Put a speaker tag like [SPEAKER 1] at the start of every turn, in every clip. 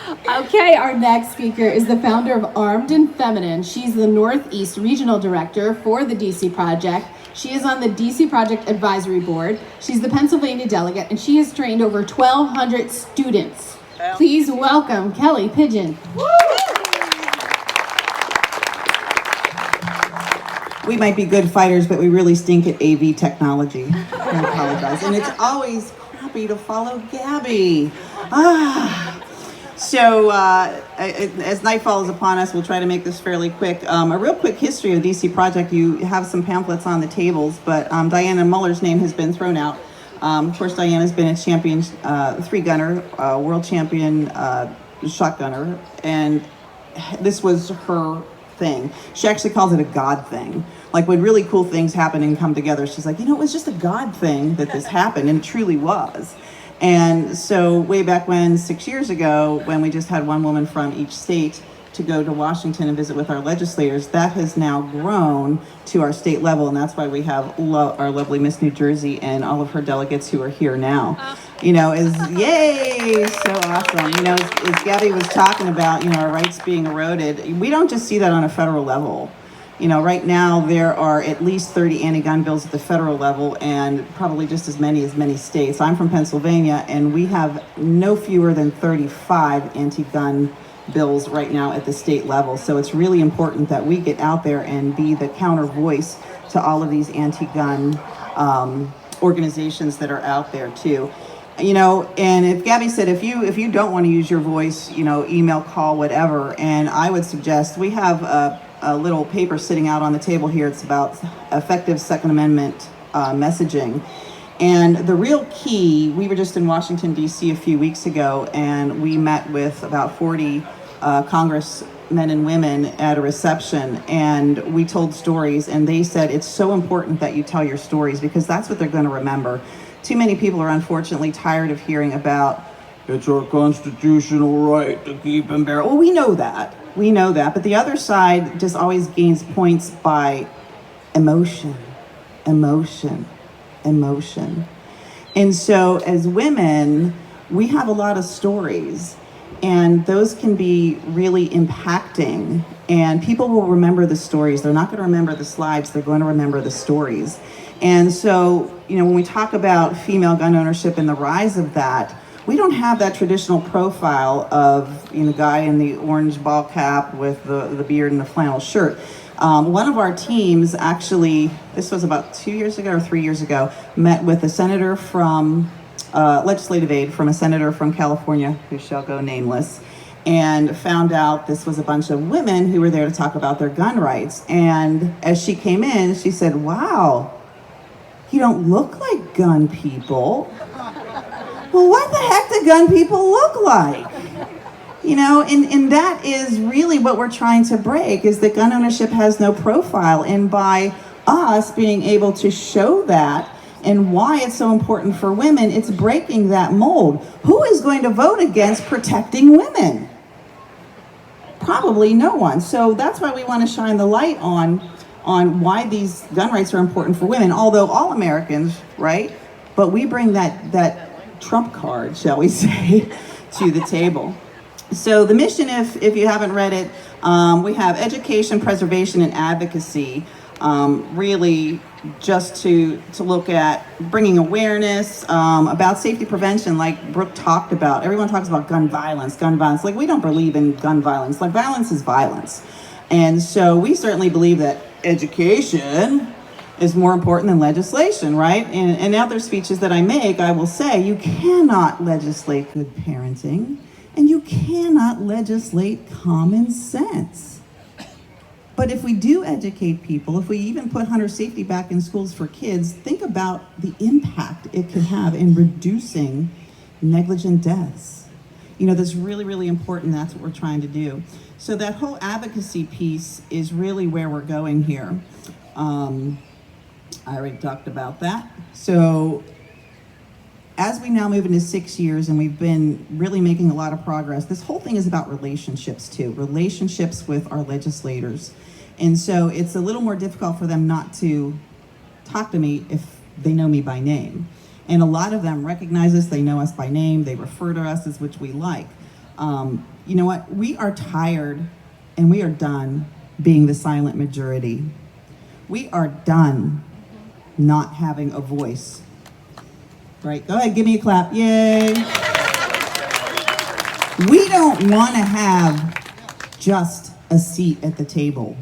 [SPEAKER 1] Okay, our next speaker is the founder of Armed and Feminine. She's the Northeast Regional Director for the DC Project. She is on the DC Project Advisory Board. She's the Pennsylvania delegate, and she has trained over 1,200 students. Please welcome Kelly Pidgeon.
[SPEAKER 2] We might be good fighters, but we really stink at AV technology. I apologize. And it's always crappy to follow Gabby. So as night falls upon us, we'll try to make this fairly quick. A real quick history of DC Project. You have some pamphlets on the tables, but Diana Muller's name has been thrown out. Of course, Diana's been a champion three-gunner, world champion shotgunner, and this was her thing. She actually calls it a God thing. Like when really cool things happen and come together, she's like, it was just a God thing that this happened, and it truly was. And so way back when, 6 years ago, when we just had one woman from each state to go to Washington and visit with our legislators, that has now grown to our state level, and that's why we have our lovely Miss New Jersey and all of her delegates who are here now. Yay, so awesome. As Gabby was talking about, our rights being eroded, we don't just see that on a federal level. Right now there are at least 30 anti-gun bills at the federal level and probably just as many states. I'm from Pennsylvania, and we have no fewer than 35 anti-gun bills right now at the state level. So it's really important that we get out there and be the counter voice to all of these anti-gun organizations that are out there too. And if Gabby said, if you don't want to use your voice, email, call, whatever, and I would suggest we have a little paper sitting out on the table here. It's about effective Second Amendment messaging. And the real key, we were just in Washington, D.C. a few weeks ago, and we met with about 40 congressmen and women at a reception, and we told stories, and they said it's so important that you tell your stories because that's what they're going to remember. Too many people are unfortunately tired of hearing about, it's our constitutional right to keep and bear. Well, we know that, but the other side just always gains points by emotion. And so as women, we have a lot of stories, and those can be really impacting, and people will remember the stories. They're not going to remember the slides, they're going to remember the stories. And so, when we talk about female gun ownership and the rise of that, we don't have that traditional profile of guy in the orange ball cap with the beard and the flannel shirt. One of our teams actually, this was about 2 years ago or 3 years ago, met with a senator from legislative aid from a senator from California, who shall go nameless, and found out this was a bunch of women who were there to talk about their gun rights. And as she came in, she said, "Wow, you don't look like gun people." Well, what the heck do gun people look like? And that is really what we're trying to break, is that gun ownership has no profile. And by us being able to show that and why it's so important for women, it's breaking that mold. Who is going to vote against protecting women? Probably no one. So that's why we want to shine the light on why these gun rights are important for women, although all Americans, right? But we bring that trump card, shall we say, to the table. So the mission, if you haven't read it, we have education, preservation, and advocacy, really just to look at bringing awareness about safety prevention, like Brooke talked about. Everyone talks about gun violence. Like, we don't believe in gun violence. Like, violence is violence. And so we certainly believe that education is more important than legislation, right? And in other speeches that I make, I will say you cannot legislate good parenting, and you cannot legislate common sense. But if we do educate people, if we even put hunter safety back in schools for kids, think about the impact it could have in reducing negligent deaths. That's really, really important. That's what we're trying to do. So that whole advocacy piece is really where we're going here. I already talked about that. So as we now move into 6 years, and we've been really making a lot of progress, this whole thing is about relationships too, relationships with our legislators. And so it's a little more difficult for them not to talk to me if they know me by name. And a lot of them recognize us, they know us by name, they refer to us as which we like. You know what? We are tired and we are done being the silent majority. We are done not having a voice. Right? Go ahead, give me a clap. Yay. We don't want to have just a seat at the table.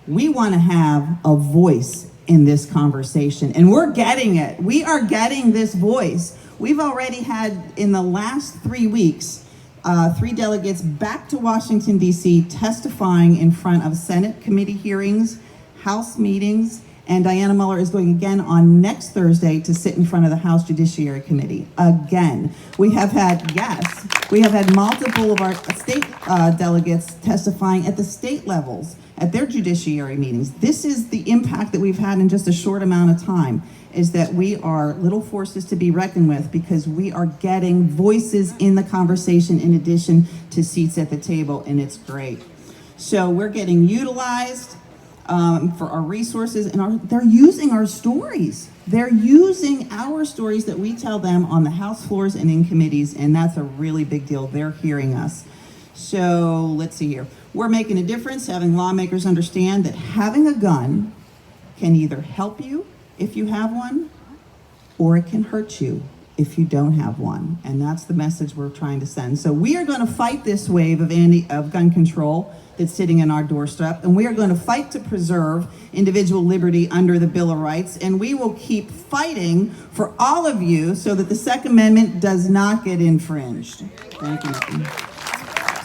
[SPEAKER 2] We want to have a voice in this conversation, and we're getting it. We are getting this voice. We've already had, in the last 3 weeks, 3 delegates back to Washington, D.C., testifying in front of Senate committee hearings, House meetings, and Diana Muller is going again on next Thursday to sit in front of the House Judiciary Committee. Again, we have had multiple of our state delegates testifying at the state levels at their judiciary meetings. This is the impact that we've had in just a short amount of time, is that we are little forces to be reckoned with because we are getting voices in the conversation in addition to seats at the table, and it's great. So we're getting utilized for our resources, and they're using our stories. They're using our stories that we tell them on the House floors and in committees, and that's a really big deal. They're hearing us. So let's see here. We're making a difference, having lawmakers understand that having a gun can either help you if you have one, or it can hurt you if you don't have one. And that's the message we're trying to send. So we are going to fight this wave of gun control that's sitting in our doorstep, and we are going to fight to preserve individual liberty under the Bill of Rights, and we will keep fighting for all of you so that the Second Amendment does not get infringed. Thank you.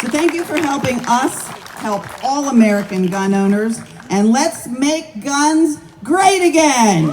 [SPEAKER 2] So thank you for helping us help all American gun owners, and let's make guns great again.